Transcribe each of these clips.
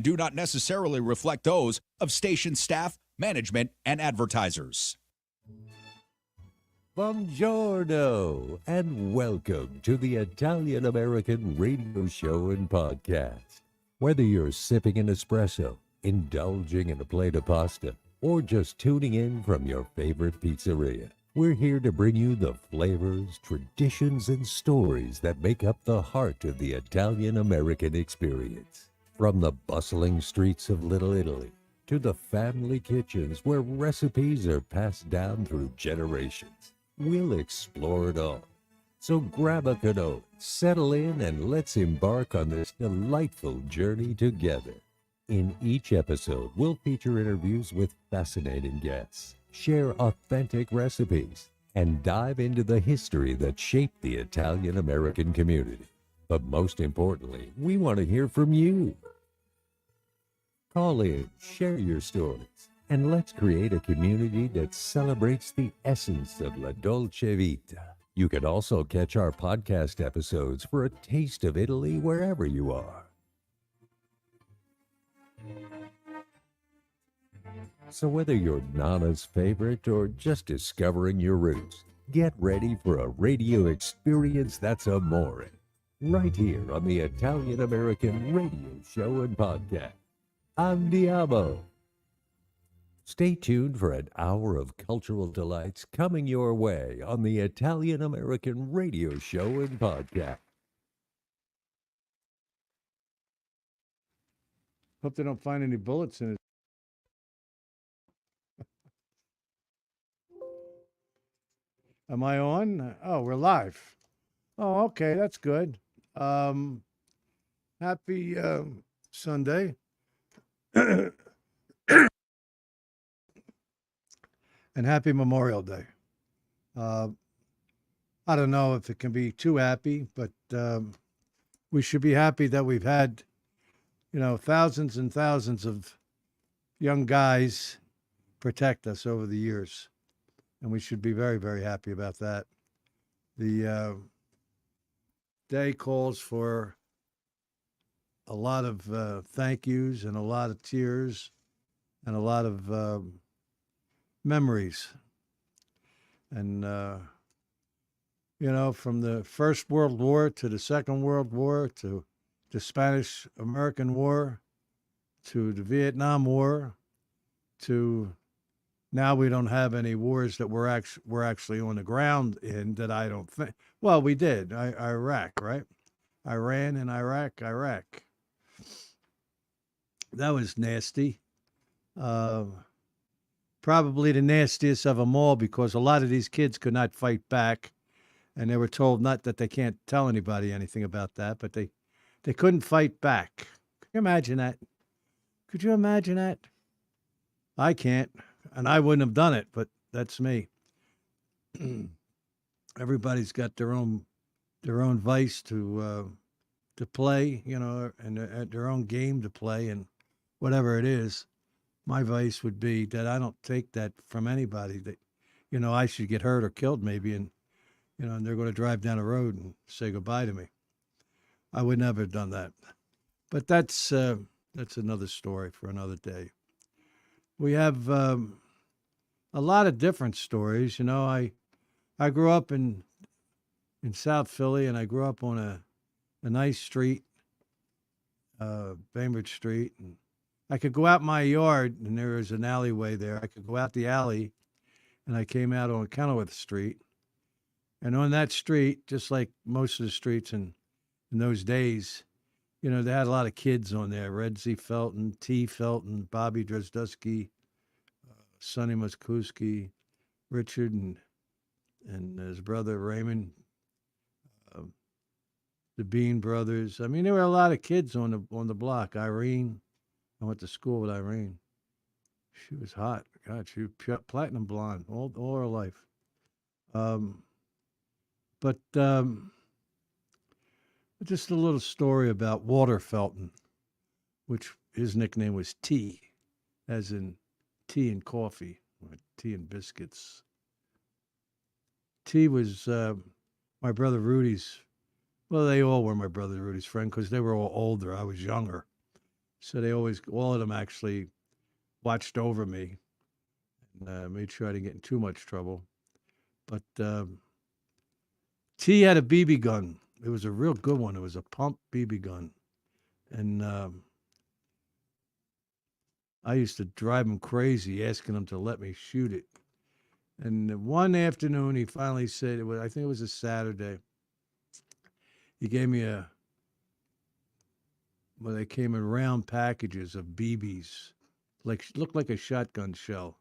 and do not necessarily reflect those of station staff, management, and advertisers. Buongiorno, and welcome to the Italian American Radio Show and Podcast. Whether you're sipping an espresso, indulging in a plate of pasta, or just tuning in from your favorite pizzeria, we're here to bring you the flavors, traditions, and stories that make up the heart of the Italian American experience. From the bustling streets of Little Italy to the family kitchens where recipes are passed down through generations, we'll explore it all. So grab a cannoli, settle in, and let's embark on this delightful journey together. In each episode, we'll feature interviews with fascinating guests, share authentic recipes, and dive into the history that shaped the Italian-American community. But most importantly, we want to hear from you. Call in, share your stories, and let's create a community that celebrates the essence of La Dolce Vita. You can also catch our podcast episodes for a taste of Italy wherever you are. So whether you're Nana's favorite or just discovering your roots, get ready for a radio experience that's amore, right here on the Italian American Radio Show and Podcast. Andiamo! Stay tuned for an hour of cultural delights coming your way on the Italian American Radio Show and Podcast. Hope they don't find any bullets in it. Am I on? Oh, we're live. Oh, okay, that's good. Happy Sunday. And happy Memorial Day. I don't know if it can be too happy, but we should be happy that we've had, thousands and thousands of young guys protect us over the years. And we should be very, very happy about that. The day calls for a lot of thank yous and a lot of tears and a lot of memories. And, from the First World War to the Second World War to the Spanish-American War to the Vietnam War to now we don't have any wars that we're actually on the ground in that I don't think. Well, we did. Iraq, right? Iran and Iraq. That was nasty. Probably the nastiest of them all because a lot of these kids could not fight back. And they were told not that they can't tell anybody anything about that, but they couldn't fight back. Could you imagine that? Could you imagine that? I can't. And I wouldn't have done it, but that's me. Everybody's got their own vice to play, and their own game to play, and whatever it is. My vice would be that I don't take that from anybody. That, I should get hurt or killed maybe, and and they're going to drive down the road and say goodbye to me. I would never have done that. But that's another story for another day. We have a lot of different stories. I grew up in South Philly, and I grew up on a nice street, Bainbridge Street. And I could go out my yard, and there was an alleyway there. I could go out the alley, and I came out on Kenilworth Street. And on that street, just like most of the streets in those days, they had a lot of kids on there. Red Z. Felton, T. Felton, Bobby Drozdowski, Sonny Muskuski, Richard, and his brother Raymond, the Bean brothers. I mean, there were a lot of kids on the block. Irene, I went to school with Irene. She was hot. God, she was platinum blonde all her life. But just a little story about Walter Felton, which his nickname was T, as in tea and coffee, or tea and biscuits. T was my brother Rudy's. Well, they all were my brother Rudy's friend because they were all older. I was younger. So they always, all of them actually watched over me and made sure I didn't get in too much trouble. But T had a BB gun. It was a real good one. It was a pump BB gun. And I used to drive him crazy asking him to let me shoot it. And one afternoon, he finally said, I think it was a Saturday, he gave me they came in round packages of BBs, looked like a shotgun shell.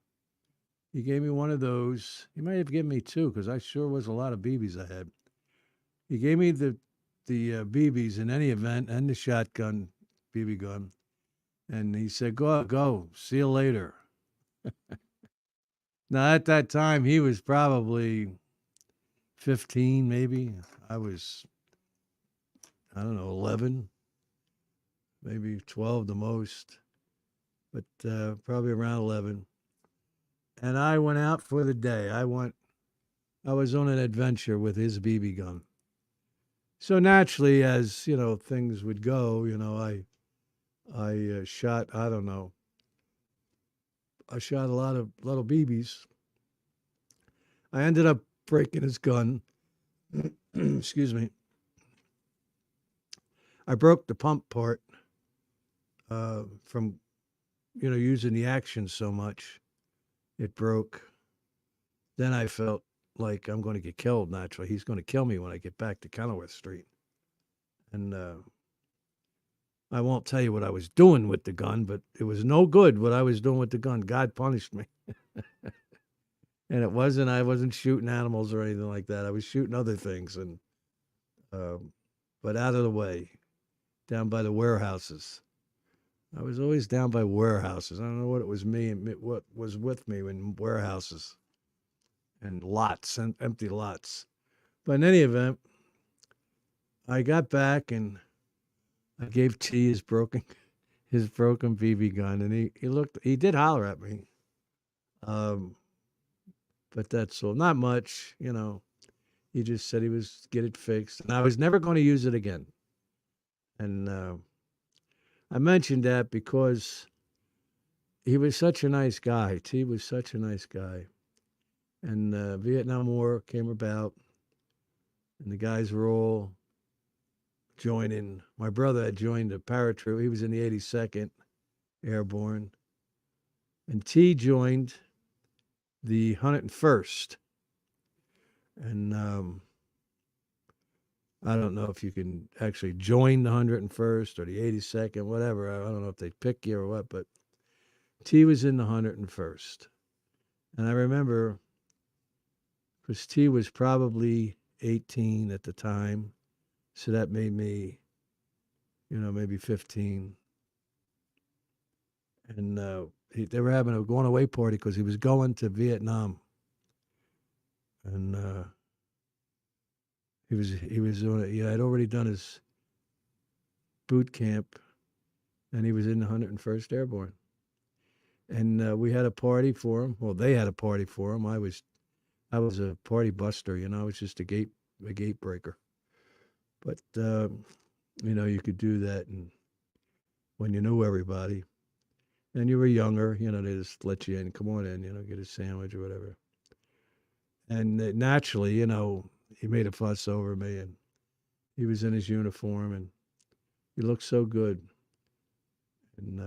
He gave me one of those. He might have given me two because I sure was a lot of BBs I had. He gave me the BBs in any event and the shotgun BB gun. And he said, go, see you later. Now, at that time, he was probably 15, maybe. I was, I don't know, 11, maybe 12 the most, but probably around 11. And I went out for the day. I was on an adventure with his BB gun. So naturally, as, things would go, I shot, I don't know, I shot a lot of BBs. I ended up breaking his gun. Excuse me. I broke the pump part from, using the action so much. It broke. Then I felt like I'm going to get killed naturally. He's going to kill me when I get back to Kenilworth Street. And I won't tell you what I was doing with the gun, but it was no good what I was doing with the gun. God punished me. And I wasn't shooting animals or anything like that. I was shooting other things. And but out of the way, down by the warehouses. I was always down by warehouses. I don't know what it was what was with me in warehouses and lots, and empty lots. But in any event, I got back and I gave T his broken BB gun, and he did holler at me. But that's all. Not much, He just said he was get it fixed, and I was never going to use it again. And I mentioned that because he was such a nice guy. T was such a nice guy. And Vietnam War came about, and the guys were all joining. My brother had joined the paratroop. He was in the 82nd Airborne. And T joined the 101st. And I don't know if you can actually join the 101st or the 82nd, whatever. I don't know if they pick you or what, but T was in the 101st. And I remember, because T was probably 18 at the time, so that made me, maybe 15. And they were having a going away party because he was going to Vietnam. And he was doing it. He had already done his boot camp, and he was in the 101st Airborne. And we had a party for him. Well, they had a party for him. I was a party buster, I was just a gate breaker. But you could do that, and when you knew everybody, and you were younger, they just let you in. Come on in, get a sandwich or whatever. And naturally, he made a fuss over me, and he was in his uniform, and he looked so good. And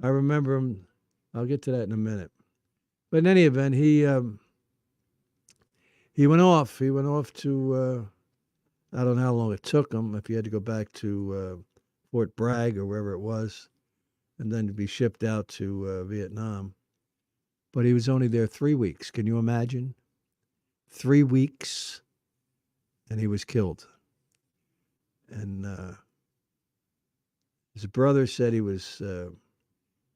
I remember him. I'll get to that in a minute. But in any event, he went off. He went off to, I don't know how long it took him, if he had to go back to Fort Bragg or wherever it was, and then to be shipped out to Vietnam. But he was only there 3 weeks. Can you imagine? 3 weeks, and he was killed. And his brother said there was a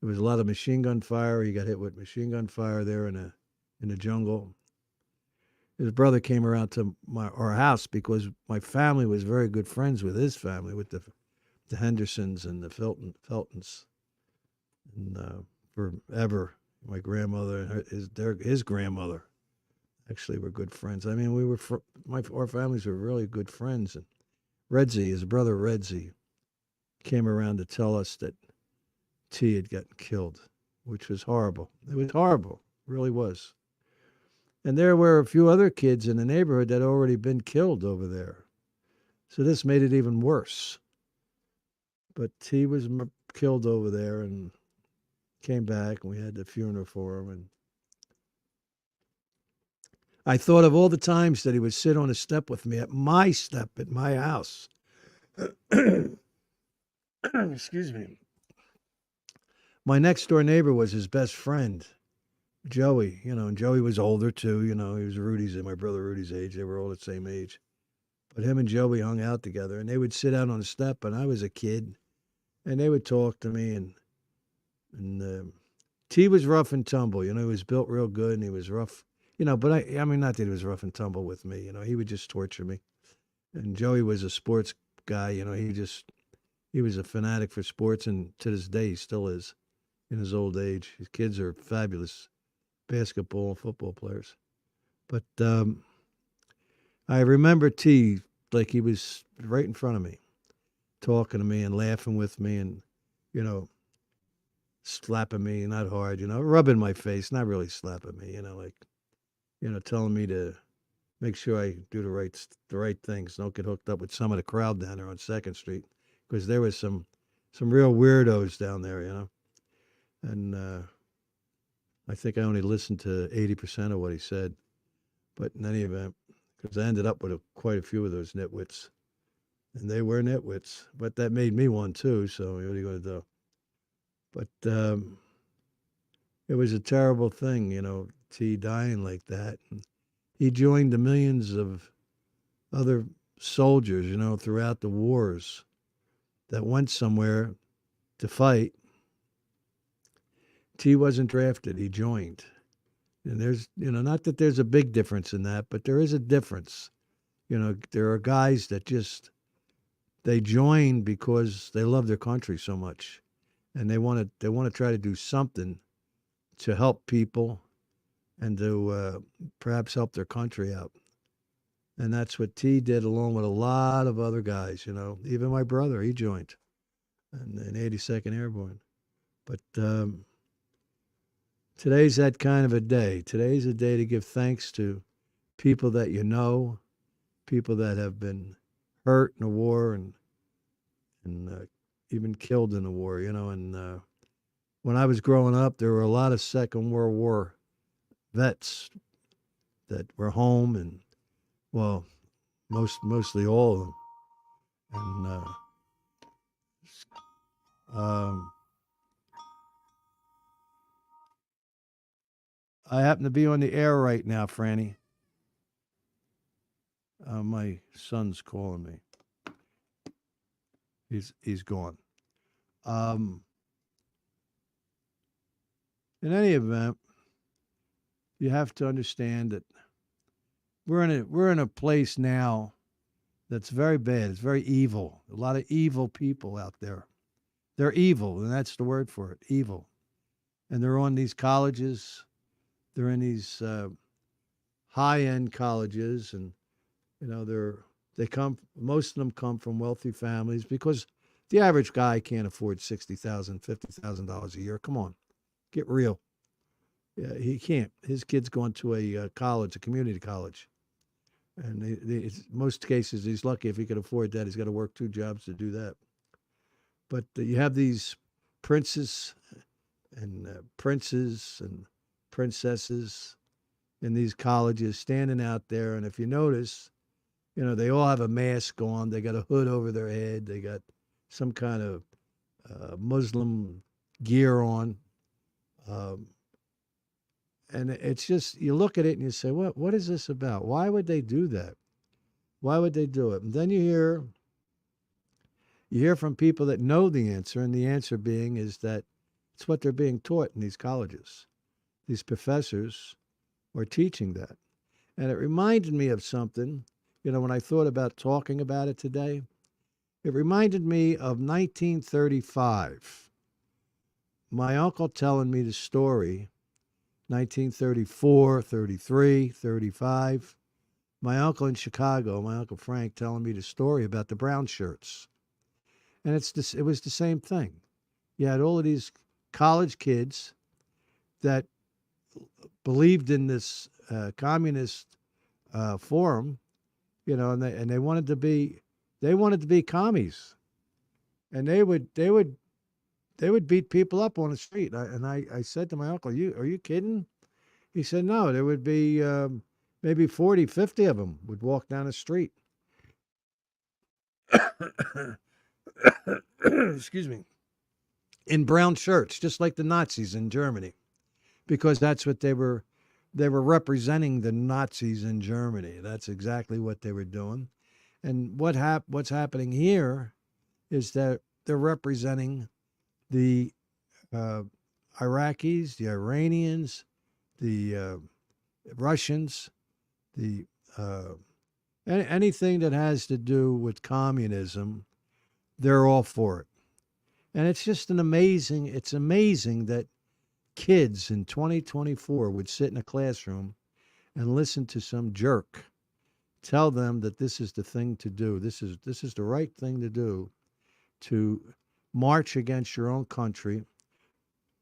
lot of machine gun fire. He got hit with machine gun fire there in the jungle. His brother came around to our house because my family was very good friends with his family, with the Hendersons and the Feltons, and forever. My grandmother and his grandmother actually were good friends. I mean, our families were really good friends. And Redsy, his brother Redsy, came around to tell us that T had gotten killed, which was horrible. It was horrible, it really was. And there were a few other kids in the neighborhood that had already been killed over there. So this made it even worse. But T was killed over there and came back, and we had the funeral for him. And I thought of all the times that he would sit on a step with me at my step at my house. Excuse me. My next door neighbor was his best friend, Joey, and Joey was older too, he was my brother Rudy's age. They were all the same age. But him and Joey hung out together, and they would sit out on the step, and I was a kid, and they would talk to me, and T was rough and tumble, he was built real good, and he was rough, but I mean, not that he was rough and tumble with me, he would just torture me. And Joey was a sports guy, he was a fanatic for sports, and to this day, he still is in his old age. His kids are fabulous basketball and football players. But I remember T like he was right in front of me, talking to me and laughing with me and, slapping me, not hard, rubbing my face, not really slapping me, telling me to make sure I do the right things. Don't get hooked up with some of the crowd down there on 2nd Street, because there was some real weirdos down there, And I think I only listened to 80% of what he said. But in any event, because I ended up with quite a few of those nitwits. And they were nitwits. But that made me one too, so what are you going to do? But it was a terrible thing, T dying like that. And he joined the millions of other soldiers, throughout the wars that went somewhere to fight. T wasn't drafted, he joined. And there's, not that there's a big difference in that, but there is a difference. There are guys that they join because they love their country so much. And they want to try to do something to help people and to perhaps help their country out. And that's what T did, along with a lot of other guys, Even my brother, he joined in 82nd Airborne. But today's that kind of a day. Today's a day to give thanks to people that people that have been hurt in the war and even killed in the war, And when I was growing up, there were a lot of Second World War vets that were home, and well, mostly all of them. And I happen to be on the air right now, Franny. My son's calling me. He's gone. In any event, you have to understand that we're in a place now that's very bad. It's very evil. A lot of evil people out there. They're evil, and that's the word for it, evil. And they're on these colleges. They're in these high-end colleges, and most of them come from wealthy families, because the average guy can't afford $60,000, $50,000 a year. Come on, get real. Yeah, he can't. His kid's going to a college, a community college, and in most cases he's lucky if he could afford that. He's got to work 2 jobs to do that. But you have these princes and princesses in these colleges standing out there, and if you notice, they all have a mask on. They got a hood over their head. They got some kind of Muslim gear on. And it's just, you look at it and you say, what is this about? Why would they do that? Why would they do it? And then you hear from people that know the answer, and the answer being is that it's what they're being taught in these colleges. These professors are teaching that. And it reminded me of something, when I thought about talking about it today. It reminded me of 1935. My uncle telling me the story, 1934, 33, 35. My uncle in Chicago, my Uncle Frank, telling me the story about the brown shirts. And it was the same thing. You had all of these college kids that believed in this communist forum, and they wanted to be commies, and they would beat people up on the street. I said to my uncle, are you kidding? He said, no, there would be maybe 40, 50 of them would walk down the street. Excuse me. In brown shirts, just like the Nazis in Germany, because that's what they were representing, the Nazis in Germany. That's exactly what they were doing. And what's happening here is that they're representing the Iraqis, the Iranians, the Russians, the anything that has to do with communism, they're all for it. And it's just it's amazing that kids in 2024 would sit in a classroom and listen to some jerk tell them that this is the thing to do. This is the right thing to do, to march against your own country,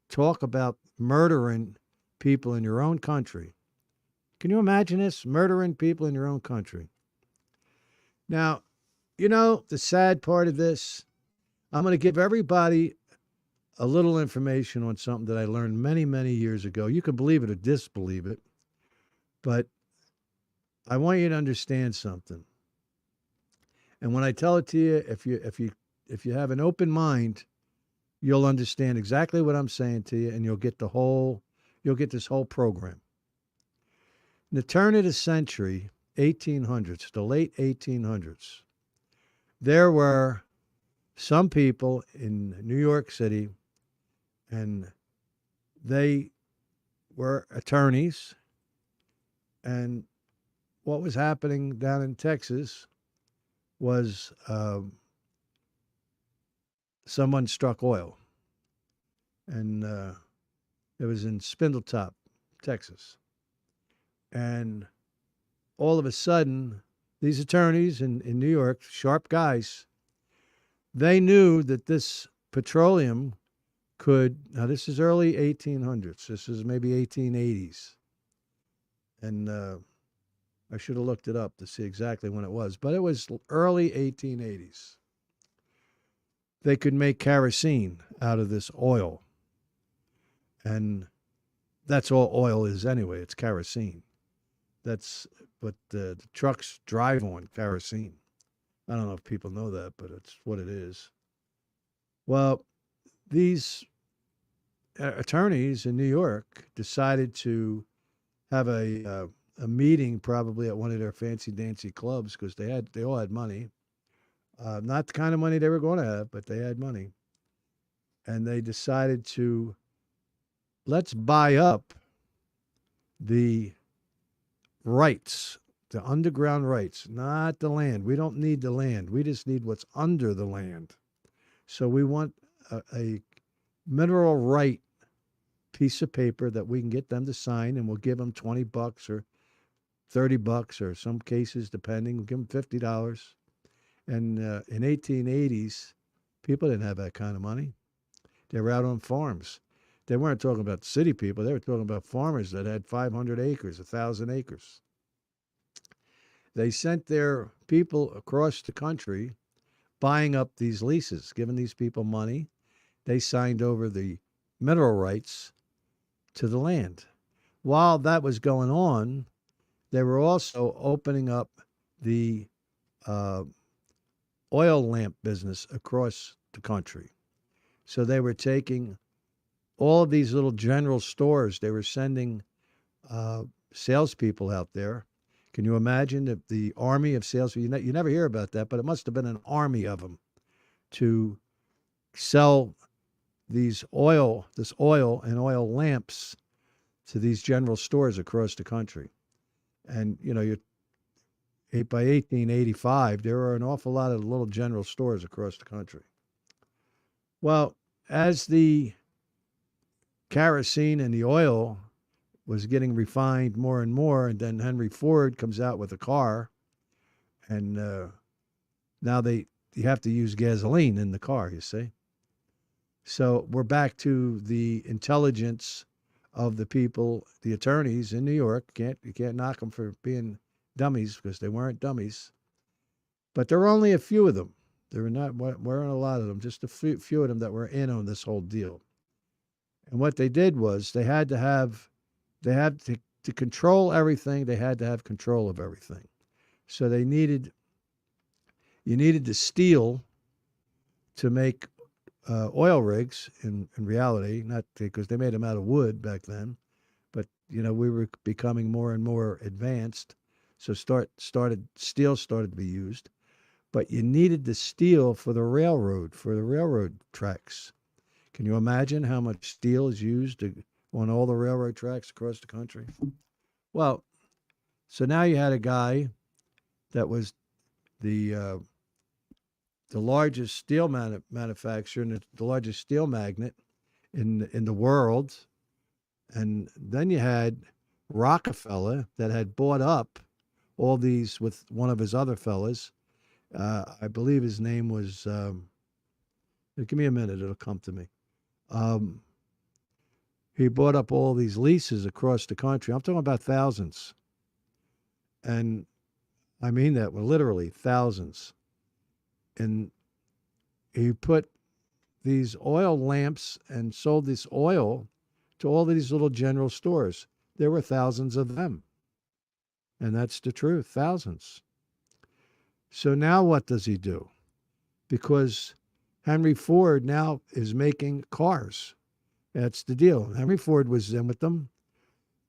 talk about murdering people in your own country. Can you imagine this? Murdering people in your own country. Now, the sad part of this, I'm going to give everybody a little information on something that I learned many, many years ago. You can believe it or disbelieve it, but I want you to understand something. And when I tell it to you, if you have an open mind, you'll understand exactly what I'm saying to you, and you'll get this whole program. In the turn of the century, 1800s, the late 1800s, there were some people in New York City, and they were attorneys. And what was happening down in Texas was someone struck oil. And it was in Spindletop, Texas. And all of a sudden, these attorneys in New York, sharp guys, they knew that this petroleum now this is early 1800s. This is maybe 1880s. And I should have looked it up to see exactly when it was, but it was early 1880s. They could make kerosene out of this oil. And that's all oil is anyway. It's kerosene. That's what the trucks drive on, kerosene. I don't know if people know that, but it's what it is. Well, these attorneys in New York decided to have a meeting, probably at one of their fancy dancy clubs, because they all had money. Not the kind of money they were going to have, but they had money. And they decided to, let's buy up the rights, the underground rights, not the land. We don't need the land. We just need what's under the land. So we want a mineral right piece of paper that we can get them to sign, and we'll give them $20 or $30, or some cases, depending, we'll give them $50. And in 1880s, people didn't have that kind of money. They were out on farms. They weren't talking about city people. They were talking about farmers that had 500 acres, 1,000 acres. They sent their people across the country buying up these leases, giving these people money. They signed over the mineral rights to the land. While that was going on, they were also opening up the oil lamp business across the country. So they were taking all of these little general stores. They were sending salespeople out there. Can you imagine the army of salespeople? You never hear about that, but it must have been an army of them to sell this oil and oil lamps to these general stores across the country. And, by 1885, there were an awful lot of little general stores across the country. Well, as the kerosene and the oil was getting refined more and more, and then Henry Ford comes out with a car, and now they you have to use gasoline in the car, you see. So we're back to the intelligence of the people, the attorneys in New York. You can't knock them for being dummies, because they weren't dummies. But there were only a few of them. There weren't a lot of them, just a few of them that were in on this whole deal. And what they did was they had to control everything. They had to have control of everything. So you needed to steal to make oil rigs in reality, not because they made them out of wood back then, but we were becoming more and more advanced. So steel started to be used, but you needed to steal for the railroad tracks. Can you imagine how much steel is used on all the railroad tracks across the country? Well, so now you had a guy that was the largest steel manufacturer and the largest steel magnate in the world, and then you had Rockefeller that had bought up all these with one of his other fellas. I believe his name was. Give me a minute; it'll come to me. He bought up all these leases across the country. I'm talking about thousands, and I mean that literally thousands. And he put these oil lamps and sold this oil to all these little general stores. There were thousands of them. And that's the truth, thousands. So now what does he do? Because Henry Ford now is making cars. That's the deal. Henry Ford was in with them.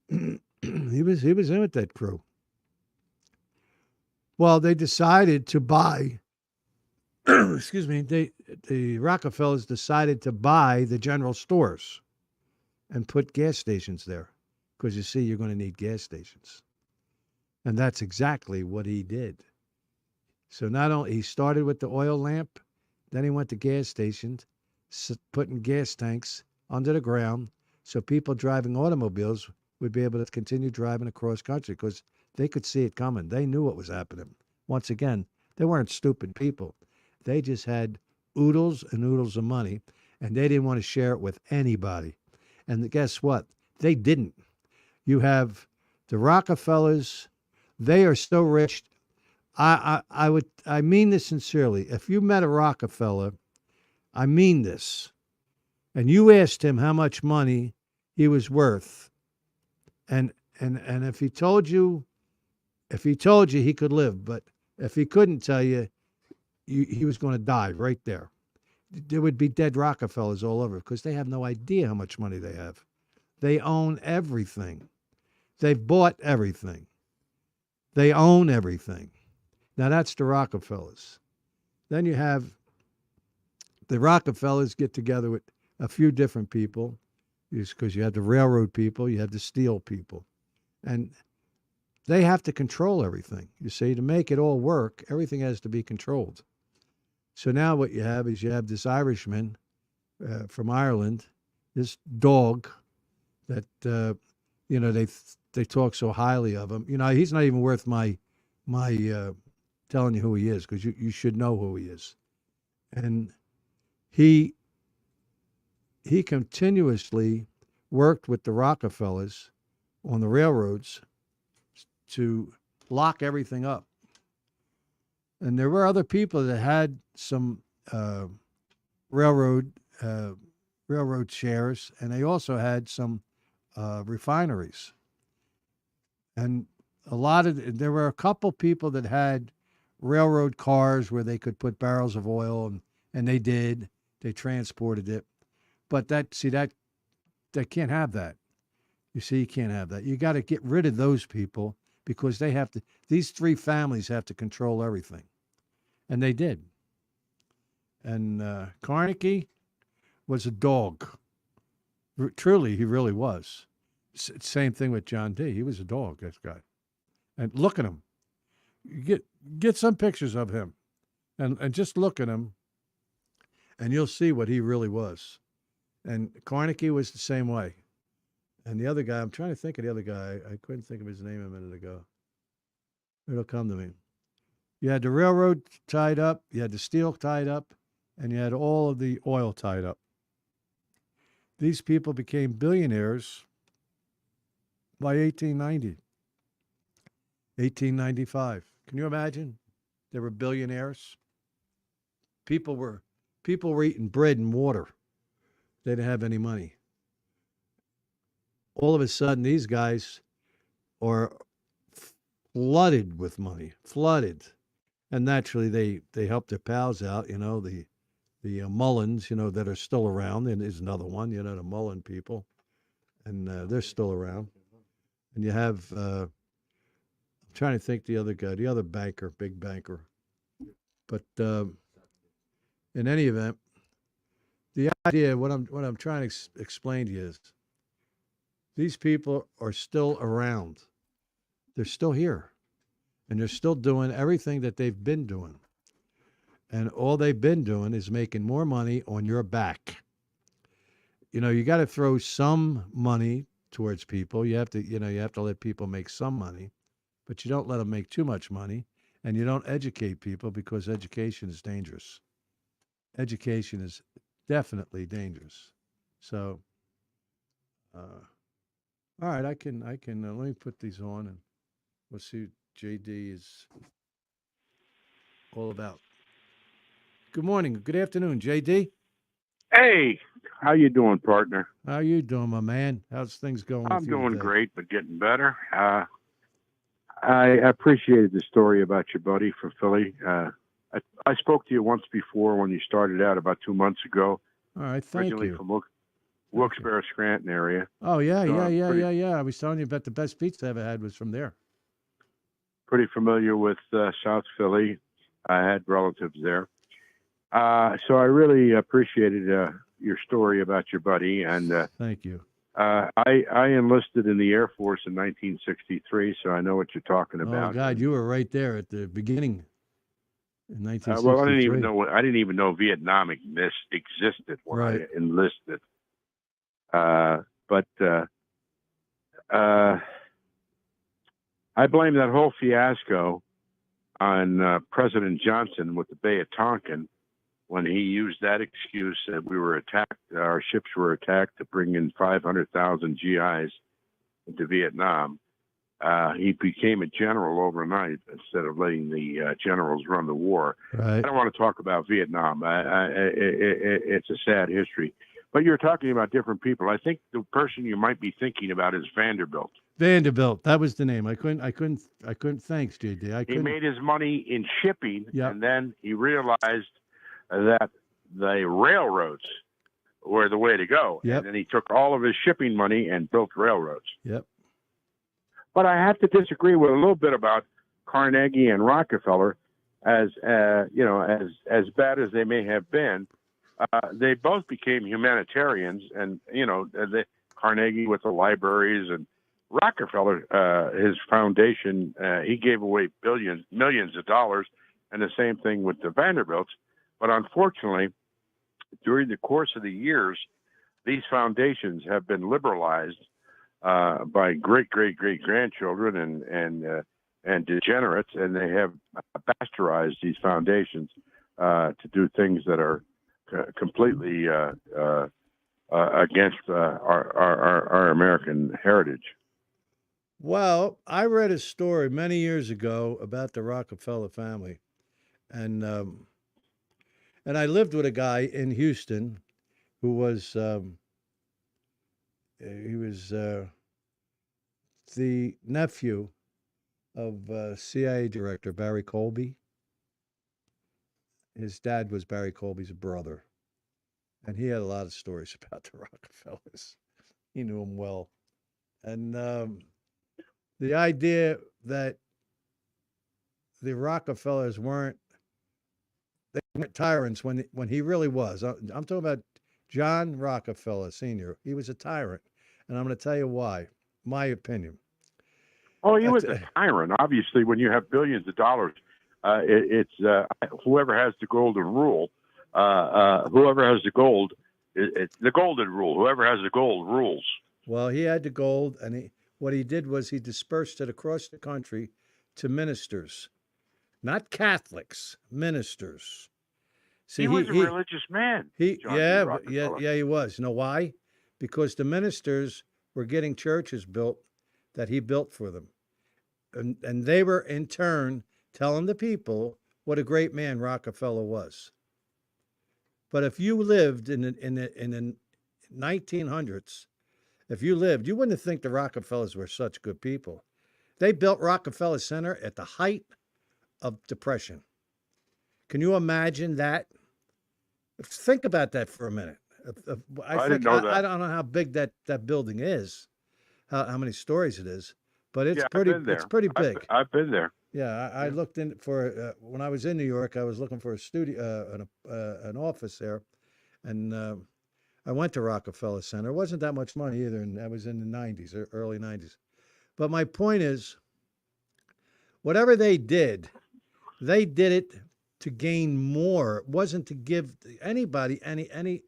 He was in with that crew. Well, they decided to buy excuse me, the Rockefellers decided to buy the general stores and put gas stations there, because you see, you're going to need gas stations. And that's exactly what he did. So not only he started with the oil lamp, then he went to gas stations, putting gas tanks under the ground so people driving automobiles would be able to continue driving across country, because they could see it coming. They knew what was happening. Once again, they weren't stupid people. They just had oodles and oodles of money, and they didn't want to share it with anybody. And guess what? They didn't. You have the Rockefellers. They are so rich. I mean this sincerely. If you met a Rockefeller, I mean this, and you asked him how much money he was worth, and if he told you he could live, but if he couldn't tell you, he was going to die right there. There would be dead Rockefellers all over, because they have no idea how much money they have. They own everything. They've bought everything. They own everything. Now that's the Rockefellers. Then you have the Rockefellers get together with a few different people, because you have the railroad people, you have the steel people, and they have to control everything. You see, to make it all work, everything has to be controlled. So now what you have is this Irishman from Ireland, this dog that they talk so highly of him. He's not even worth my telling you who he is, because you should know who he is. And he continuously worked with the Rockefellers on the railroads to lock everything up. And there were other people that had some railroad shares, and they also had some refineries. And there were a couple people that had railroad cars where they could put barrels of oil, and they transported it. But that can't have that. You see, you can't have that. You got to get rid of those people, because these three families have to control everything. And they did. And Carnegie was a dog. Truly, he really was. Same thing with John D. He was a dog, this guy. And look at him. You get some pictures of him, and just look at him, and you'll see what he really was. And Carnegie was the same way. And the other guy, I'm trying to think of the other guy. I couldn't think of his name a minute ago. It'll come to me. You had the railroad tied up, you had the steel tied up, and you had all of the oil tied up. These people became billionaires by 1890, 1895. Can you imagine? They were billionaires. People were eating bread and water. They didn't have any money. All of a sudden, these guys are flooded with money, flooded. And naturally, they help their pals out, the Mullins, that are still around. And there's another one, the Mullen people. And they're still around. And you have, I'm trying to think the other guy, the other banker, big banker. But in any event, the idea, what I'm trying to explain to you is, these people are still around. They're still here. And they're still doing everything that they've been doing. And all they've been doing is making more money on your back. You got to throw some money towards people. You have to let people make some money, but you don't let them make too much money, and you don't educate people, because education is dangerous. Education is definitely dangerous. So, all right, I can let me put these on, and we'll see what JD is all about. Good morning, good afternoon, JD. Hey, how you doing, partner? How you doing, my man? How's things going? I'm with you doing today? great, but getting better. I appreciated the story about your buddy from Philly. I spoke to you once before when you started out about 2 months ago. All right, thank Originally you. from Wilkes-Barre, Scranton area. Oh yeah, So yeah. I was telling you about the best pizza I ever had was from there. Pretty familiar with South Philly. I had relatives there. So I really appreciated your story about your buddy. And Thank you. I enlisted in the Air Force in 1963, so I know what you're talking about. Oh God, you were right there at the beginning in 1963. Well, I didn't even know Vietnam existed when Right. I enlisted. But I blame that whole fiasco on President Johnson with the Bay of Tonkin, when he used that excuse that we were attacked, our ships were attacked, to bring in 500,000 GIs into Vietnam. He became a general overnight instead of letting the generals run the war. Right. I don't want to talk about Vietnam. It's a sad history. But you're talking about different people. I think the person you might be thinking about is Vanderbilt. Vanderbilt, that was the name. I couldn't. Thanks, JD. He made his money in shipping, Yep. and then he realized that the railroads were the way to go. Yep. And then he took all of his shipping money and built railroads. Yep. But I have to disagree with a little bit about Carnegie and Rockefeller, as bad as they may have been. They both became humanitarians, and Carnegie with the libraries, and Rockefeller, his foundation, he gave away millions of dollars, and the same thing with the Vanderbilts. But unfortunately, during the course of the years, these foundations have been liberalized by great grandchildren and degenerates, and they have bastardized these foundations to do things that are completely against our American heritage. Well, I read a story many years ago about the Rockefeller family, and I lived with a guy in Houston who was the nephew of CIA director Barry Colby. His dad was Barry Colby's brother, and he had a lot of stories about the Rockefellers. He knew them well, and the idea that the Rockefellers weren't tyrants when he really was. I'm talking about John Rockefeller Sr. He was a tyrant, and I'm going to tell you why. My opinion. Oh, he was a tyrant. Obviously, when you have billions of dollars, it's whoever has the golden rule. Whoever has the gold, it's the golden rule. Whoever has the gold rules. Well, he had the gold, and what he did was he dispersed it across the country to ministers. not Catholics, ministers. See, He was a religious man. John D. yeah, Rockefeller. he was. You know why? Because the ministers were getting churches built that he built for them, and they were in turn telling the people what a great man Rockefeller was. But if you lived in the 1900s, if you lived, you wouldn't think the Rockefellers were such good people. They built Rockefeller Center at the height of Depression. Can you imagine that? Think about that for a minute. I didn't know that. I don't know how big that building is, how many stories it is, but it's Yeah, I've pretty. been there. It's pretty big. I've been there. Yeah, I looked in for when I was in New York. I was looking for a studio, an office there, and I went to Rockefeller Center. It wasn't that much money either, and that was in the '90s, early '90s. But my point is, whatever they did it to gain more. It wasn't to give anybody any.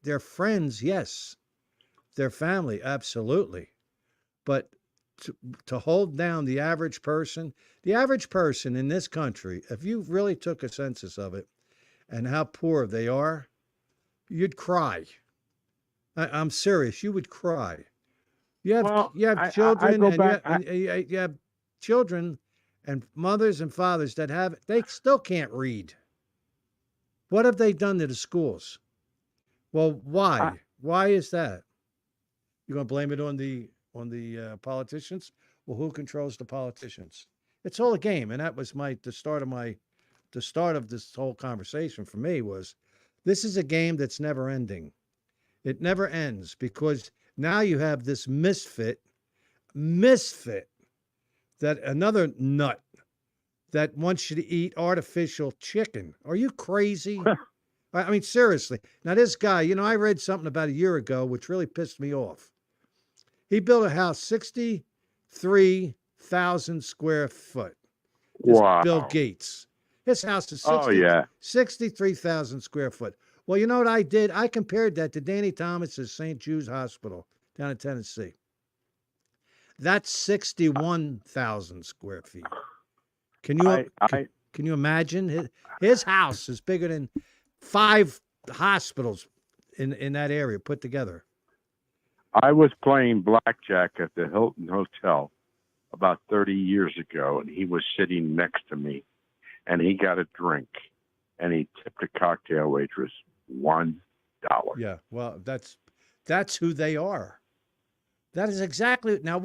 Their friends, yes, their family, absolutely, but to hold down the average person in this country, if you really took a census of it and how poor they are, you'd cry. I'm serious. You would cry. You have children, you have children and mothers and fathers that they still can't read. What have they done to the schools? Well, why? Why is that? You're going to blame it on the politicians? Well, who controls the politicians? It's all a game, and that was the start of this whole conversation for me was, this is a game that's never ending. It never ends because now you have this misfit, that another nut that wants you to eat artificial chicken. Are you crazy? I mean, seriously. Now, this guy, I read something about a year ago which really pissed me off. He built a house 63,000 square foot. Wow. Bill Gates. His house is 63,000 square foot. Well, you know what I did? I compared that to Danny Thomas's St. Jude's Hospital down in Tennessee. That's 61,000 square feet. Can you imagine? His house is bigger than 5 hospitals in that area put together. I was playing blackjack at the Hilton Hotel about 30 years ago, and he was sitting next to me, and he got a drink, and he tipped a cocktail waitress $1. Yeah, well, that's who they are. That is exactly. Now,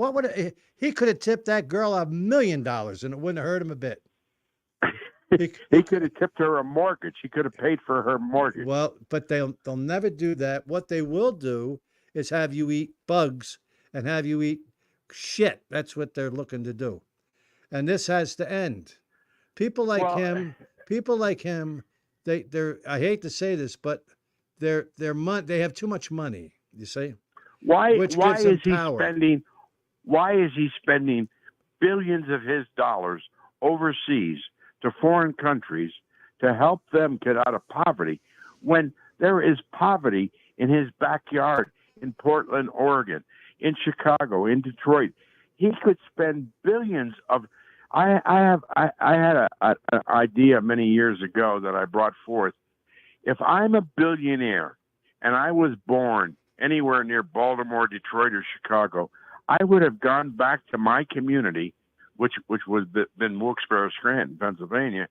he could have tipped that girl $1 million, and it wouldn't have hurt him a bit. He could have tipped her a mortgage. He could have paid for her mortgage. Well, but they'll never do that. What they will do is have you eat bugs and have you eat shit. That's what they're looking to do. And this has to end. People like him, they're I hate to say this, but they have too much money, you see? Why is he spending billions of his dollars overseas to foreign countries to help them get out of poverty when there is poverty in his backyard in Portland, Oregon, in Chicago, in Detroit? He could spend billions of. I had an idea many years ago that I brought forth. If I'm a billionaire and I was born anywhere near Baltimore, Detroit, or Chicago, I would have gone back to my community, which was been Wilkes-Barre, Scranton, Pennsylvania,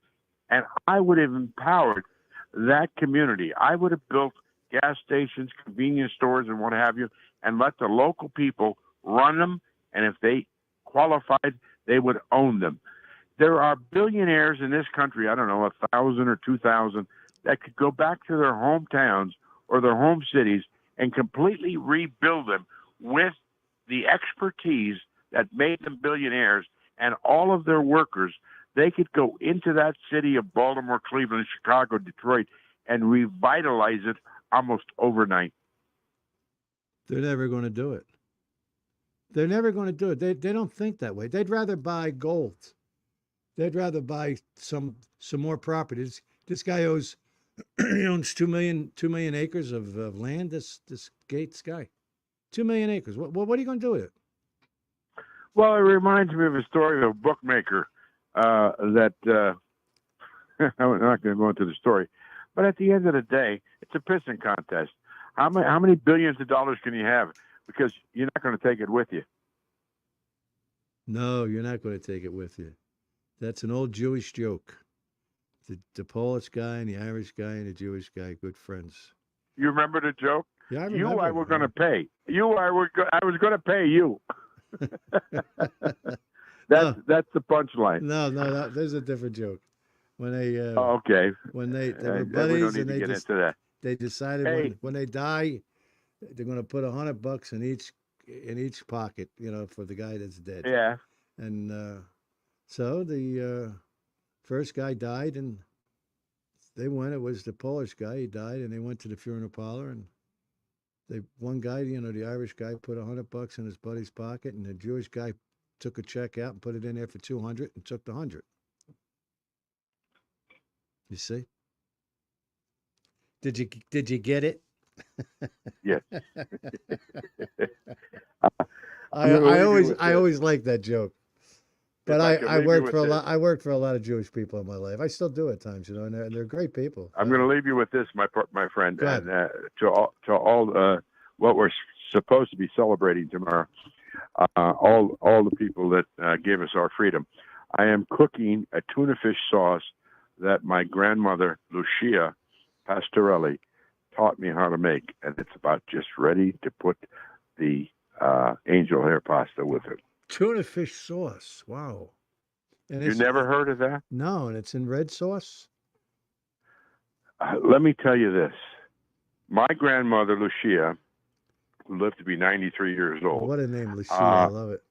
and I would have empowered that community. I would have built gas stations, convenience stores, and what have you, and let the local people run them, and if they qualified, they would own them. There are billionaires in this country, I don't know, 1,000 or 2,000, that could go back to their hometowns or their home cities and completely rebuild them with the expertise that made them billionaires, and all of their workers, they could go into that city of Baltimore, Cleveland, Chicago, Detroit, and revitalize it almost overnight. They're never going to do it. They're never going to do it. They don't think that way. They'd rather buy gold. They'd rather buy some more properties. This guy owns 2 million acres of land. This Gates guy, 2 million acres. What are you going to do with it? Well, it reminds me of a story of a bookmaker that I'm not going to go into the story, but at the end of the day, it's a pissing contest. How many billions of dollars can you have? Because you're not going to take it with you. No, you're not going to take it with you. That's an old Jewish joke. The Polish guy and the Irish guy and the Jewish guy, good friends. You remember the joke? Yeah, I I remember. were going to pay. I was going to pay you. That's the punchline. No, there's a different joke. When they Okay. when they were We buddies don't need and to they get just into that. they decided Hey. when they die, they're going to put $100 in each pocket, for the guy that's dead. Yeah. And so the first guy died, and they went. It was the Polish guy. He died, and they went to the funeral parlor, and one guy, the Irish guy, put $100 in his buddy's pocket, and the Jewish guy took a check out and put it in there for 200 and took the 100. You see? Did you get it? Yes. I always liked that joke. But I worked for I worked for a lot of Jewish people in my life. I still do at times, and they're great people. I'm going to leave you with this, my friend, Go ahead. and to all what we're supposed to be celebrating tomorrow. All the people that gave us our freedom. I am cooking a tuna fish sauce that my grandmother Lucia Pastorelli taught me how to make, and it's about just ready to put the angel hair pasta with it. Tuna fish sauce. Wow. And You never heard of that? No, and it's in red sauce? Let me tell you this. My grandmother, Lucia, who lived to be 93 years old, What a name, Lucia. I love it.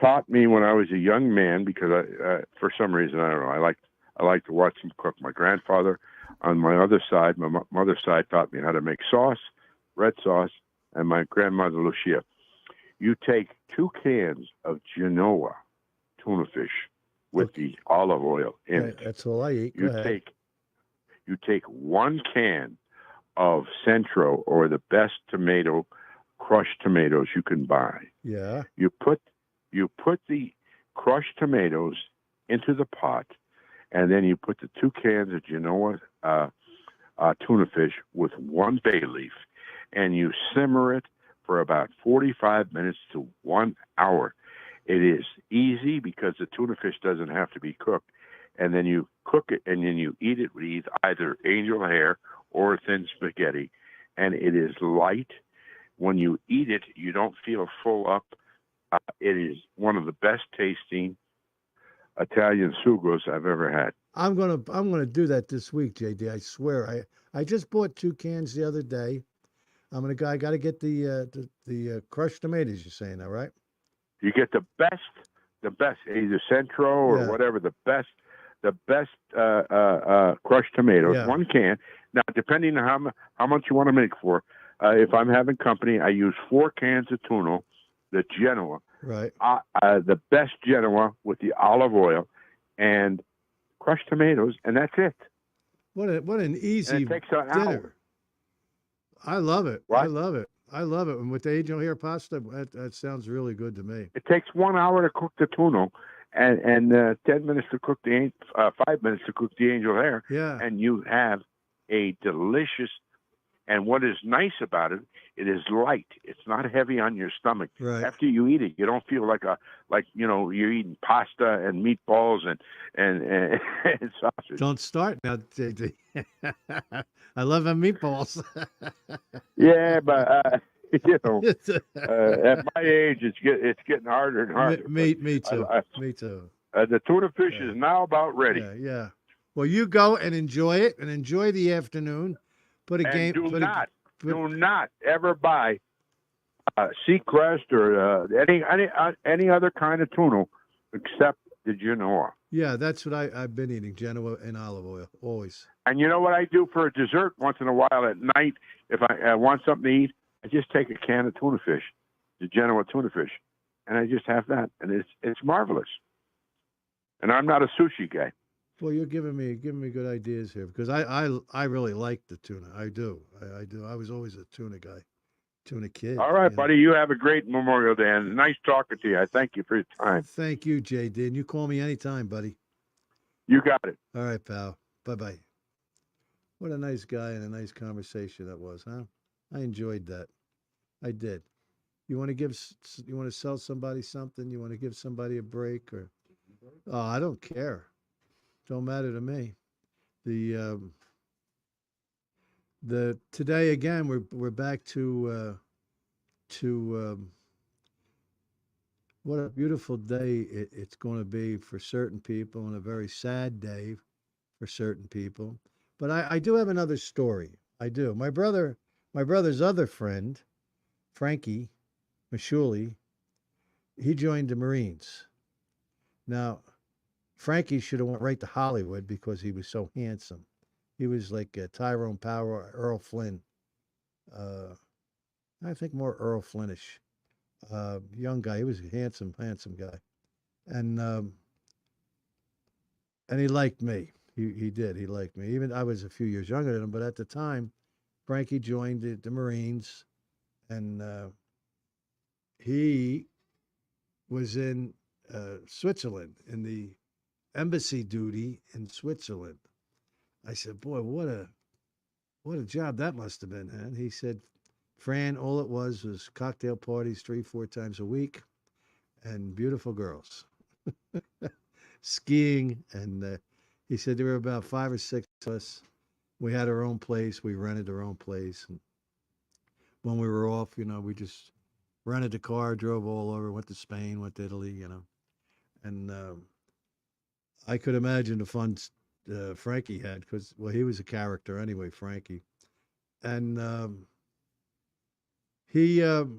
taught me when I was a young man, because for some reason, I don't know, I like to watch him cook. My grandfather on my other side, my mother's side, taught me how to make sauce, red sauce, and my grandmother, Lucia. You take 2 cans of Genoa tuna fish with the olive oil in it. That's all I eat. Go ahead. You take 1 can of Centro, or the best crushed tomatoes you can buy. Yeah. You put the crushed tomatoes into the pot, and then you put the 2 cans of Genoa tuna fish with 1 bay leaf, and you simmer it for about 45 minutes to 1 hour. It is easy because the tuna fish doesn't have to be cooked. And then you cook it, and then you eat it with either angel hair or thin spaghetti. And it is light. When you eat it, you don't feel full up. It is one of the best tasting Italian sugos I've ever had. I'm gonna do that this week, JD. I swear. I just bought 2 cans the other day. I got to get the crushed tomatoes. You're saying that, right? You get the best, either Centro or whatever, the best crushed tomatoes. Yeah. 1 can. Now, depending on how much you want to make for, if I'm having company, I use 4 cans of tuna, the Genoa, Right. The best Genoa with the olive oil, and crushed tomatoes, and that's it. What an easy And it takes an dinner. hour. I love it. What? I love it. And with the angel hair pasta, that sounds really good to me. It takes 1 hour to cook the tuna, and 10 minutes to cook 5 minutes to cook the angel hair. Yeah. And you have a delicious. And what is nice about it, it is light. It's not heavy on your stomach. Right. After you eat it, you don't feel like you're eating pasta and meatballs and sausage. Don't start now, JD. I love them meatballs. Yeah, but at my age, it's getting harder and harder. Me too. Me too. The tuna fish is now about ready. Yeah. Well, you go and enjoy it, and enjoy the afternoon. Put a And game. do not ever buy Seacrest or any other kind of tuna except the Genoa. Yeah, that's what I've been eating, Genoa and olive oil, always. And you know what I do for a dessert once in a while at night? If I want something to eat, I just take a can of tuna fish, the Genoa tuna fish, and I just have that, and it's marvelous. And I'm not a sushi guy. Well, you're giving me good ideas here, because I really like the tuna. I do. I do. I was always a tuna guy. a kid. All right, you know. buddy. You have a great Memorial Day, and nice talking to you. I thank you for your time. Thank you, JD. And you call me anytime, buddy. You got it. All right, pal. Bye-bye. What a nice guy and a nice conversation that was, huh? I enjoyed that. I did. You want to you want to sell somebody something? You want to give somebody a break or oh, I don't care. Don't matter to me. The today again we're back to what a beautiful day it's going to be for certain people and a very sad day for certain people. But I do have another story. I do. My brother's other friend, Frankie Mashuli, he joined the Marines. Now, Frankie should have went right to Hollywood because he was so handsome. He was like Tyrone Power, Earl Flynn. I think more Earl Flynnish. Young guy. He was a handsome guy, and he liked me. He did. He liked me. Even I was a few years younger than him, but at the time, Frankie joined the Marines, and he was in Switzerland in the embassy duty in Switzerland. I said, "Boy, what a job that must have been." And he said, "Fran, all it was cocktail parties 3-4 times a week, and beautiful girls, skiing." And he said there were about 5 or 6 of us. We had our own place. We rented our own place, and when we were off, we just rented a car, drove all over, went to Spain, went to Italy, and I could imagine the fun Frankie had because, well, he was a character anyway, Frankie. And he asked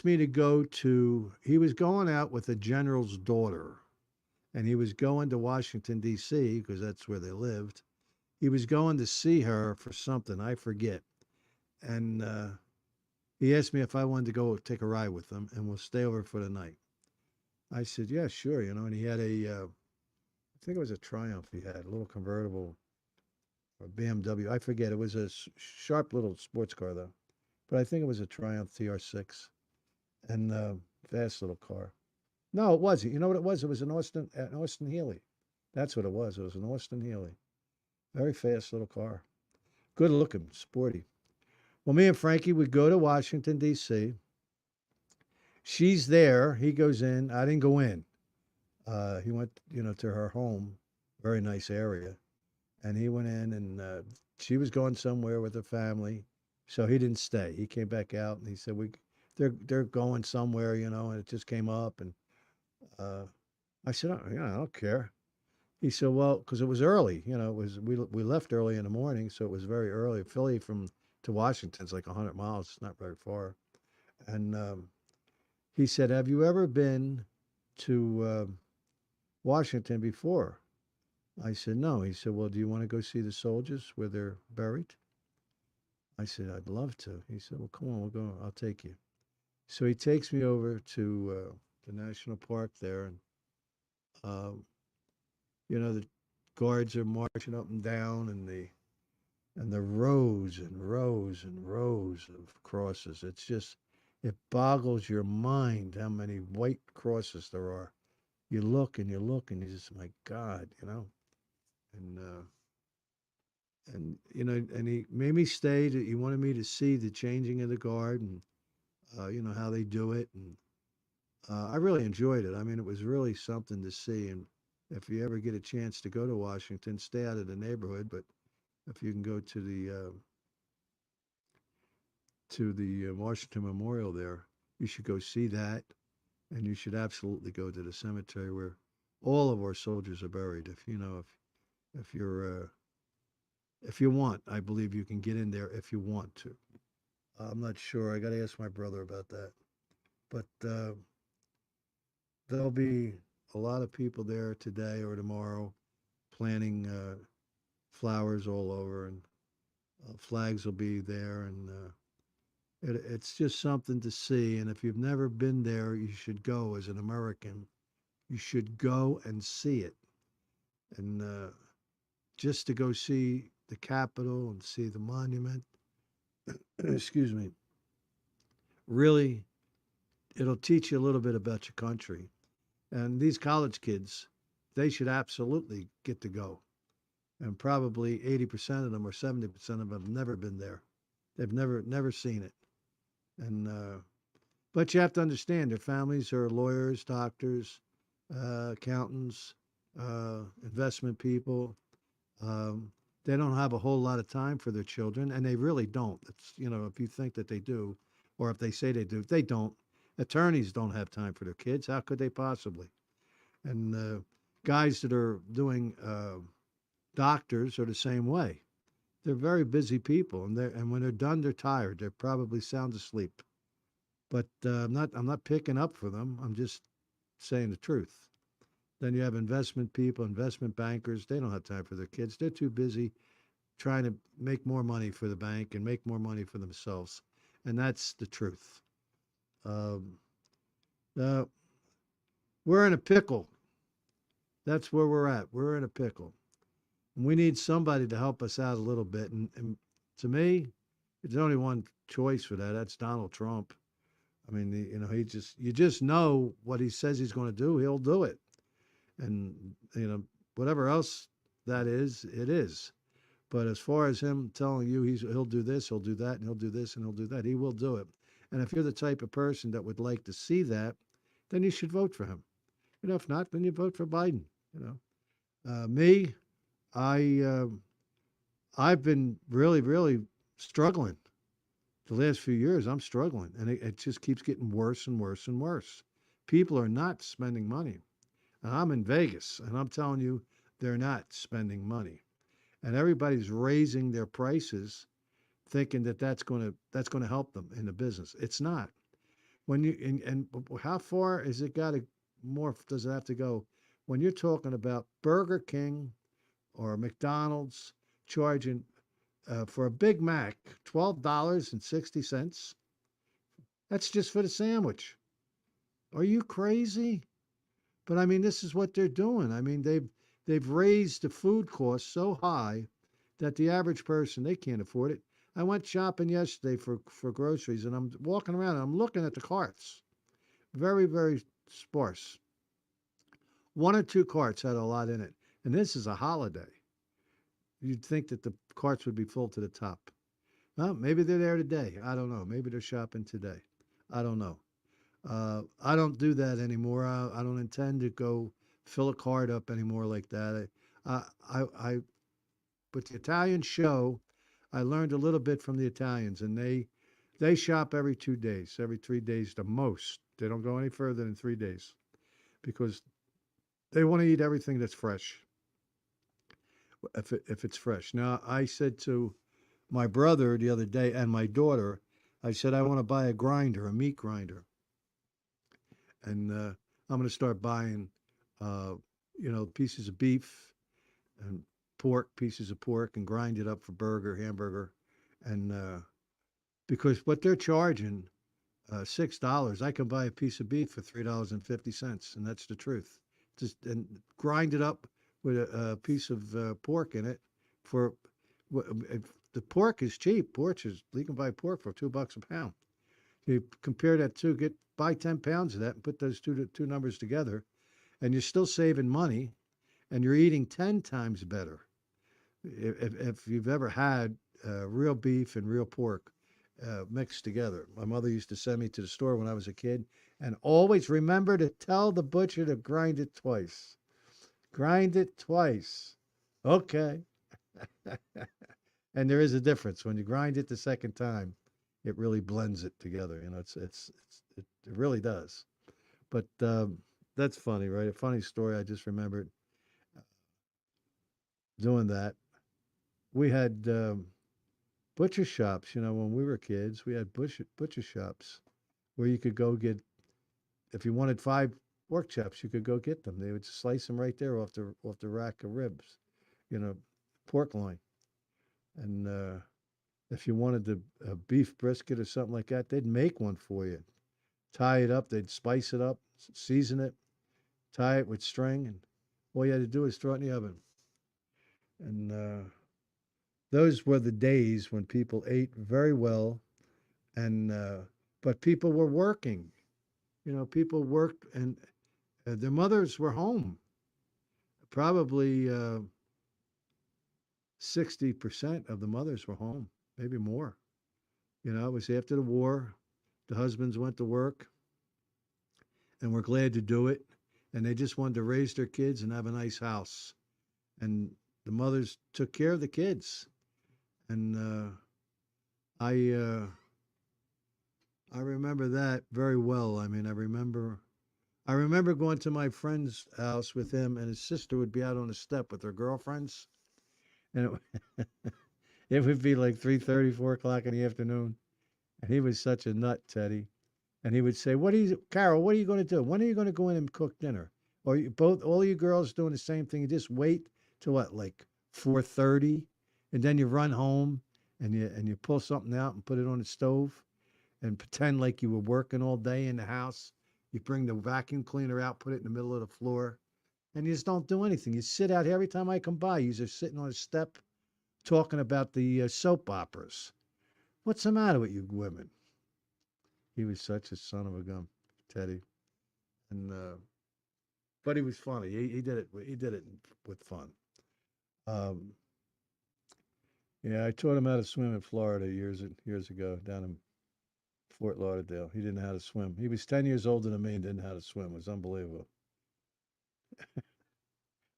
me to go to, he was going out with a general's daughter, and he was going to Washington, D.C., because that's where they lived. He was going to see her for something, I forget. And he asked me if I wanted to go take a ride with him, and we'll stay over for the night. I said, yeah, sure, and he had I think it was a Triumph he had, a little convertible, or BMW. I forget. It was a sharp little sports car, though. But I think it was a Triumph TR6, and fast little car. No, it wasn't. You know what it was? It was an Austin Healey. That's what it was. It was an Austin Healey. Very fast little car. Good looking, sporty. Well, me and Frankie would go to Washington, D.C. She's there. He goes in. I didn't go in. He went, to her home. Very nice area. And he went in, and she was going somewhere with her family. So he didn't stay. He came back out, and he said, they're going somewhere, and it just came up. And I said, oh, yeah, I don't care. He said, well, because it was early, it was we left early in the morning, so it was very early. Philly to Washington's like 100 miles. It's not very far. And he said, have you ever been to Washington before? I said, no. He said, well, do you want to go see the soldiers where they're buried? I said, I'd love to. He said, well, come on, we'll go. I'll take you. So he takes me over to the national park there, and the guards are marching up and down, and the rows and rows and rows of crosses. It boggles your mind how many white crosses there are. You look and you look, and you just, my God, and he made me stay. He wanted me to see the changing of the guard and how they do it, and I really enjoyed it. I mean, it was really something to see. And if you ever get a chance to go to Washington, stay out of the neighborhood. But if you can go to the Washington Memorial there, you should go see that, and you should absolutely go to the cemetery where all of our soldiers are buried. If you want, I believe you can get in there if you want to. I'm not sure. I got to ask my brother about that. But there'll be a lot of people there today or tomorrow planting flowers all over, and flags will be there, and it's just something to see. And if you've never been there, you should go as an American. You should go and see it. And just to go see the Capitol and see the monument excuse me, really, it'll teach you a little bit about your country. And these college kids, they should absolutely get to go. And probably 80% of them or 70% of them have never been there. They've never seen it. And but you have to understand their families are lawyers, doctors, accountants, investment people. They don't have a whole lot of time for their children, and they really don't. It's, if you think that they do, or if they say they don't. Attorneys don't have time for their kids. How could they possibly? And guys that are doing doctors are the same way. They're very busy people, and when they're done, they're tired. They're probably sound asleep. But I'm not picking up for them. I'm just saying the truth. Then you have investment people, investment bankers. They don't have time for their kids. They're too busy trying to make more money for the bank and make more money for themselves. And that's the truth. Um, uh, we're in a pickle. That's where we're at. We're in a pickle. And we need somebody to help us out a little bit. And to me, there's only one choice for that. That's Donald Trump. I mean, you just know what he says he's going to do, he'll do it. And, whatever else that is, it is. But as far as him telling you he'll do this, he'll do that, and he'll do this, and he'll do that, he will do it. And if you're the type of person that would like to see that, then you should vote for him. If not, then you vote for Biden. Me, I've been really, really struggling. The last few years, I'm struggling, and it just keeps getting worse and worse and worse. People are not spending money. And I'm in Vegas, and I'm telling you, they're not spending money. And everybody's raising their prices, thinking that that's going to help them in the business. It's not. When you and how far is it got to more does it have to go? When you're talking about Burger King or McDonald's charging for a Big Mac $12.60, that's just for the sandwich. Are you crazy? But I mean, this is what they're doing. I mean, they've raised the food costs so high that the average person, they can't afford it. I went shopping yesterday for groceries, and I'm walking around and I'm looking at the carts. Very, very sparse. One or two carts had a lot in it. And this is a holiday. You'd think that the carts would be full to the top. Well, maybe they're there today. I don't know. Maybe they're shopping today. I don't know. I don't do that anymore. I don't intend to go fill a cart up anymore like that. But the Italian show, I learned a little bit from the Italians, and they shop every 2 days, every 3 days the most. They don't go any further than 3 days because they want to eat everything that's fresh. If it's fresh. Now, I said to my brother the other day and my daughter, I said I want to buy a meat grinder, and I'm going to start buying, pieces of beef and pieces of pork, and grind it up for hamburger, and because what they're charging, $6, I can buy a piece of beef for $3.50, and that's the truth. Just and grind it up with a piece of pork in it for the pork is cheap. You can buy pork for $2 a pound. You compare that to buy 10 pounds of that and put those two numbers together, and you're still saving money, and you're eating 10 times better. If you've ever had real beef and real pork mixed together, my mother used to send me to the store when I was a kid, and always remember to tell the butcher to grind it twice. Grind it twice. Okay. And there is a difference. When you grind it the second time, it really blends it together. It really does. But that's funny, right? A funny story. I just remembered doing that. We had butcher shops, when we were kids. We had butcher shops where you could go get, if you wanted 5 pork chops, you could go get them. They would slice them right there off the rack of ribs, pork loin. And if you wanted a beef brisket or something like that, they'd make one for you. Tie it up, they'd spice it up, season it, tie it with string, and all you had to do is throw it in the oven. And those were the days when people ate very well and but people were working. You know, people worked, and their mothers were home. Probably 60% of the mothers were home, maybe more. You know, it was after the war. The husbands went to work and were glad to do it. And they just wanted to raise their kids and have a nice house. And the mothers took care of the kids. And I remember that very well. I mean, I remember going to my friend's house with him, and his sister would be out on the step with her girlfriends, and it would be like 3:30, 4 o'clock in the afternoon, and he was such a nut, Teddy. And he would say, Carol, what are you going to do? When are you going to go in and cook dinner? Or all you girls doing the same thing? You just wait till what, like 4:30, and then you run home and you pull something out and put it on the stove and pretend like you were working all day in the house. You bring the vacuum cleaner out, put it in the middle of the floor, and you just don't do anything. You sit out here. Every time I come by, you're just sitting on a step talking about the soap operas. What's the matter with you women? He was such a son of a gun, Teddy, and but he was funny. He did it. He did it with fun. Yeah, I taught him how to swim in Florida years ago down in Fort Lauderdale. He didn't know how to swim. He was 10 years older than me and didn't know how to swim. It was unbelievable.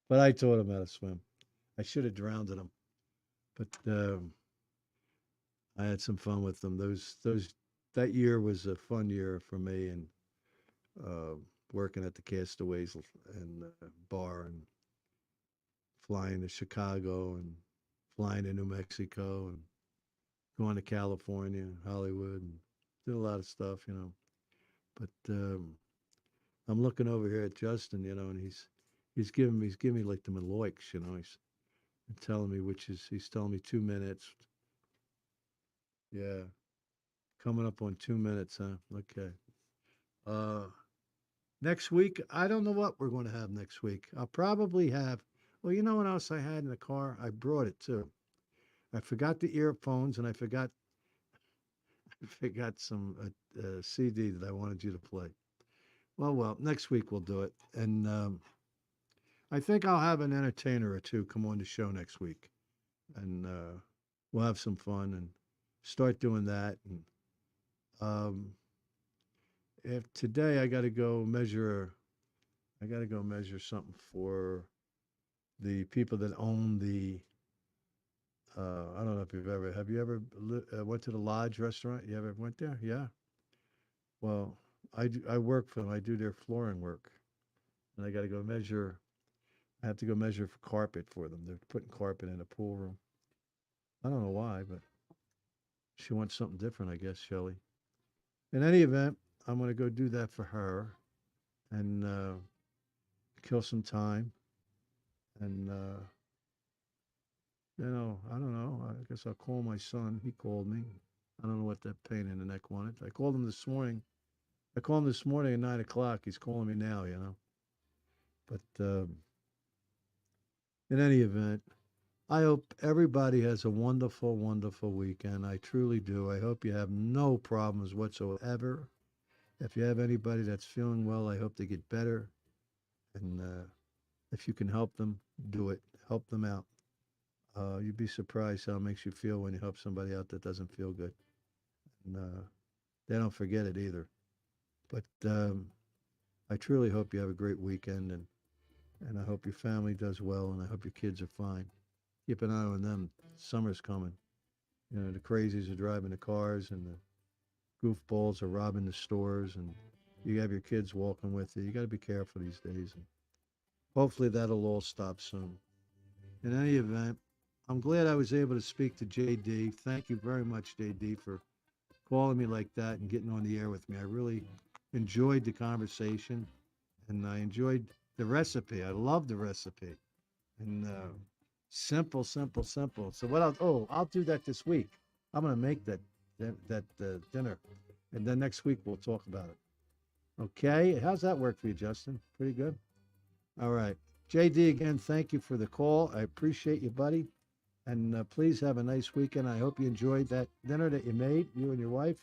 But I taught him how to swim. I should have drowned him, but I had some fun with them. That year was a fun year for me, and working at the Castaways and bar, and flying to Chicago and flying to New Mexico and going to California, Hollywood, and did a lot of stuff, you know. But I'm looking over here at Justin, you know, and he's giving me like the Maloiks, you know. He's telling me he's telling me 2 minutes. Yeah. Coming up on 2 minutes, huh? Okay. Next week, I don't know what we're going to have next week. I'll probably have, well, you know what else I had in the car? I brought it too. I forgot the earphones, and I forgot some CD that I wanted you to play. Well, next week we'll do it. And I think I'll have an entertainer or two come on the show next week. And we'll have some fun and start doing that. And if today I got to go measure something for the people that own the. I don't know if have you ever went to the Lodge restaurant? You ever went there? Yeah. Well, I work for them. I do their flooring work, and I got to go measure. I have to go measure for carpet for them. They're putting carpet in a pool room. I don't know why, but she wants something different, I guess, Shelley. In any event, I'm going to go do that for her and kill some time. And, you know, I don't know. I guess I'll call my son. He called me. I don't know what that pain in the neck wanted. I called him this morning. I called him this morning at 9 o'clock. He's calling me now, you know. But in any event, I hope everybody has a wonderful, wonderful weekend. I truly do. I hope you have no problems whatsoever. If you have anybody that's feeling well, I hope they get better. And if you can help them, do it. Help them out. You'd be surprised how it makes you feel when you help somebody out that doesn't feel good. And they don't forget it either. But I truly hope you have a great weekend, and I hope your family does well, and I hope your kids are fine. Keep an eye on them. Summer's coming. You know, the crazies are driving the cars, and the goofballs are robbing the stores, and you have your kids walking with you. You got to be careful these days. And hopefully that'll all stop soon. In any event, I'm glad I was able to speak to JD. Thank you very much, JD, for calling me like that and getting on the air with me. I really enjoyed the conversation, and I enjoyed the recipe. I love the recipe. And simple. So what I'll do that this week. I'm going to make that dinner, and then next week we'll talk about it. Okay? How's that work for you, Justin? Pretty good? All right. JD, again, thank you for the call. I appreciate you, buddy. And please have a nice weekend. I hope you enjoyed that dinner that you made, you and your wife.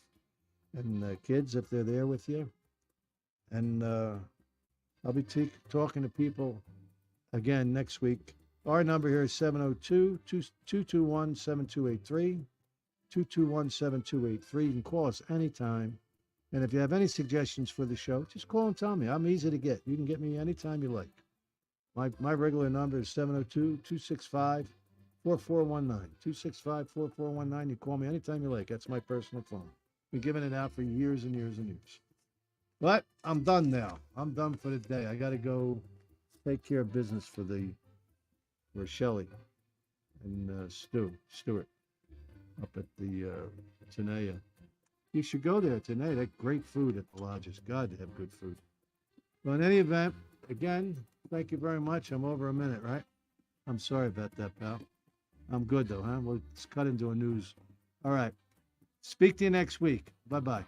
and kids if they're there with you. And I'll be talking to people again next week. Our number here is 702-221-7283, 221-7283. You can call us anytime. And if you have any suggestions for the show, just call and tell me. I'm easy to get. You can get me anytime you like. My regular number is 702-265-4419. 265-4419. You call me anytime you like. That's my personal phone. Been giving it out for years and years and years. But I'm done now. I'm done for the day. I got to go take care of business for Shelley and Stuart up at the Tenaya. You should go there, Tenaya. They have great food at the lodges. God, they have good food. Well, in any event, again, thank you very much. I'm over a minute, right? I'm sorry about that, pal. I'm good, though, huh? Let's cut into a news. All right. Speak to you next week. Bye-bye.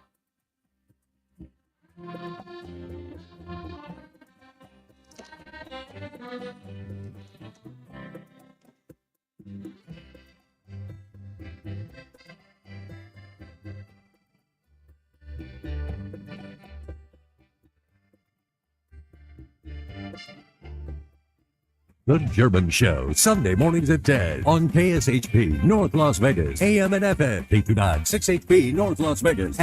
The German Show, Sunday mornings at 10 on KSHP, North Las Vegas, AM and FM, 829 6HP, North Las Vegas.